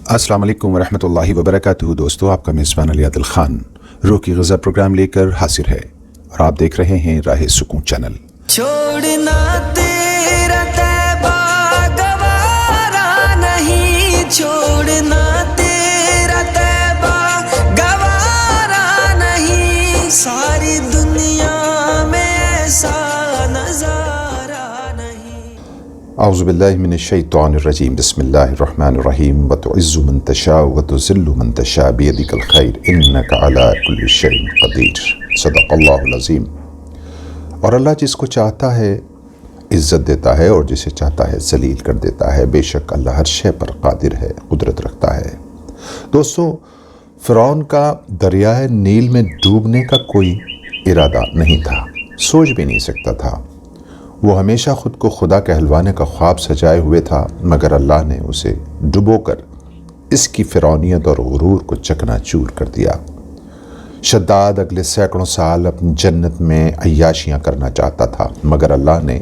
अस्सलाम वालेकुम वरहमत ल्लाहि वबरकातुहू। दोस्तों, आपका मेज़बान अली आदिल खान रूह की ग़ज़ा प्रोग्राम लेकर हाजिर है और आप देख रहे हैं राह सुकून चैनल। छोड़ना तेरा तैबा गवारा नहीं, छोड़ना तेरा तैबा गवारा नहीं, सारी दुनिया में ऐसा नज़ारा नहीं। औज़ु बिल्लाहि मिनश्शैतानिर रजीम, बिस्मिल्लाहिर रहमानिर रहीम। व तुइज़्ज़ु मन तशा व तुज़िल्लु मन तशा बियदिकल खैर इन्नका अला कुल्लि शैइन क़दीर। सदक़ल्लाहुल अज़ीम। और अल्लाह जिसको चाहता है इज़्ज़त देता है और जिसे चाहता है ज़लील कर देता है। बेशक अल्लाह हर शय पर क़ादिर है, कुदरत रखता है। दोस्तों, फ़िरौन का दरियाए नील में डूबने का कोई इरादा नहीं था, सोच भी नहीं सकता था। वो हमेशा ख़ुद को खुदा कहलवाने का ख्वाब सजाए हुए था, मगर अल्लाह ने उसे डुबोकर इसकी फ़िरौनियत और गुरूर को चकनाचूर कर दिया। शद्दाद अगले सैकड़ों साल अपनी जन्नत में अय्याशियाँ करना चाहता था, मगर अल्लाह ने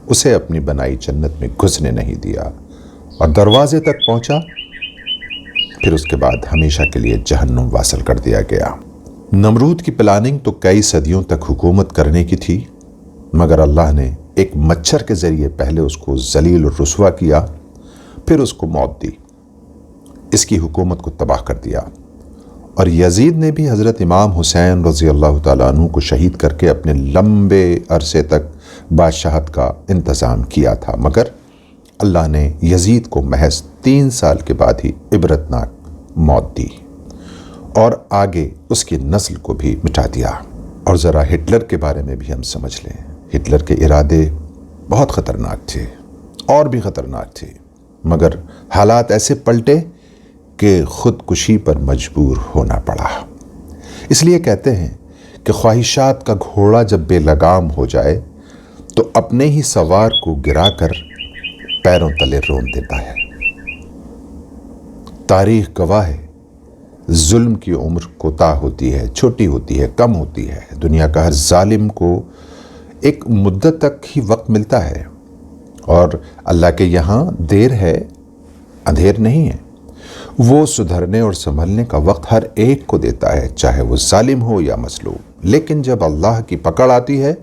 उसे अपनी बनाई जन्नत में घुसने नहीं दिया और दरवाजे तक पहुँचा, फिर उसके बाद हमेशा के लिए जहन्नुम वासल कर दिया गया। नमरूद की प्लानिंग तो कई सदियों तक हुकूमत करने की थी, मगर अल्लाह ने एक मच्छर के ज़रिए पहले उसको ज़लील और रुस्वा किया, फिर उसको मौत दी, इसकी हुकूमत को तबाह कर दिया। और यजीद ने भी हज़रत इमाम हुसैन रज़ी अल्लाह ताला अन्हु को शहीद करके अपने लंबे अरसे तक बादशाहत का इंतज़ाम किया था, मगर अल्लाह ने यजीद को महज 3 साल के बाद ही इबरतनाक मौत दी और आगे उसकी नस्ल को भी मिटा दिया। और ज़रा हिटलर के बारे में भी हम समझ लें। हिटलर के इरादे बहुत ख़तरनाक थे और भी ख़तरनाक थे, मगर हालात ऐसे पलटे कि ख़ुदकुशी पर मजबूर होना पड़ा। इसलिए कहते हैं कि ख्वाहिशात का घोड़ा जब बेलगाम हो जाए तो अपने ही सवार को गिराकर पैरों तले रोन देता है। तारीख़ गवाह है, जुल्म की उम्र कोताह होती है, छोटी होती है, कम होती है। दुनिया का हर जालिम को एक मुद्दत तक ही वक्त मिलता है और अल्लाह के यहाँ देर है, अंधेर नहीं है। वो सुधरने और संभलने का वक्त हर एक को देता है, चाहे वो जालिम हो या मज़लूम। लेकिन जब अल्लाह की पकड़ आती है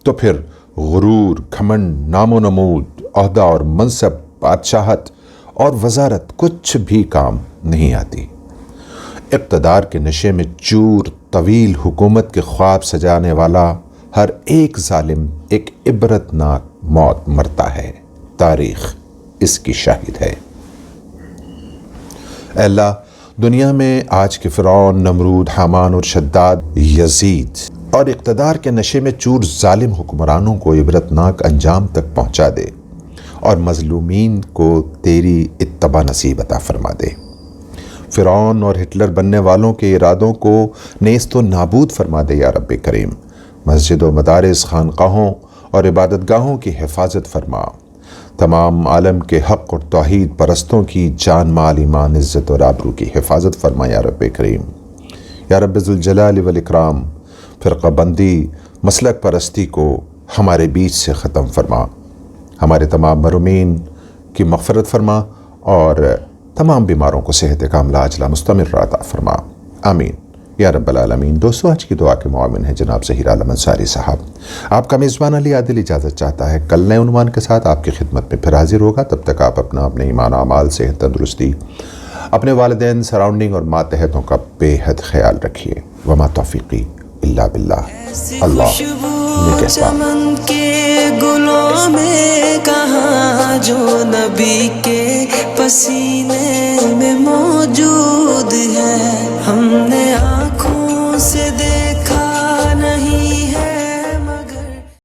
तो फिर गुरूर, घमंड, नामो नमूद, ओहदा और मनसब, बादशाहत और वजारत कुछ भी काम नहीं आती। इक़्तिदार के नशे में चूर तवील हुकूमत के ख्वाब सजाने वाला हर एक जालिम एक इबरतनाक मौत मरता है। तारीख़ इसकी शाहिद है। अल्लाह दुनिया में आज के फ़िरौन, नमरूद, हामान और शद्दाद, यजीद और इक़्तिदार के नशे में चूर जालिम हुक्मरानों को इबरतनाक अंजाम तक पहुँचा दे और मज़लूमीन को तेरी इत्तबा नसीब अता फरमा दे। फ़िरौन और हिटलर बनने वालों के इरादों को नेस्तो नाबूद फरमा दे या रब्बे करीम। मस्जिदों, मदारिस, खानकाहों और इबादतगाहों की हिफाजत फरमा। तमाम आलम के हक़ और तौहीद परस्तों की जान, माल, ईमान, इज़्ज़त और आबरू की हिफाजत फरमा या रब्बे करीम। या रब्बे ज़ुल जलाल वल इकराम, फ़िरक़ा बंदी, मसलक परस्ती को हमारे बीच से ख़त्म फरमा। हमारे तमाम मरूमीन की मग़फ़िरत फरमा और तमाम बीमारों को सेहत कामिला अजला मुस्तमिर अता फरमा। आमीन या रब्बल आलमीन। दोस्तों, आज की दुआ के मुआविन है जनाब ज़हीर आलम अंसारी साहब। आपका मेज़बान अली आदिल इजाज़त चाहता है कल नए उन्वान के साथ आपकी खिदमत में फिर हाजिर होगा। तब तक आप अपने ईमान, अमाल, सेहत, तंदुरुस्ती, अपने वालिदैन, सराउंडिंग और मातहतों का बेहद ख्याल रखिए। वमा तौफ़ीक़ी इल्ला बिल्लाह। अल्लाह चमन के गुलों में कहाँ जो नबी के पसीने में मौजूद।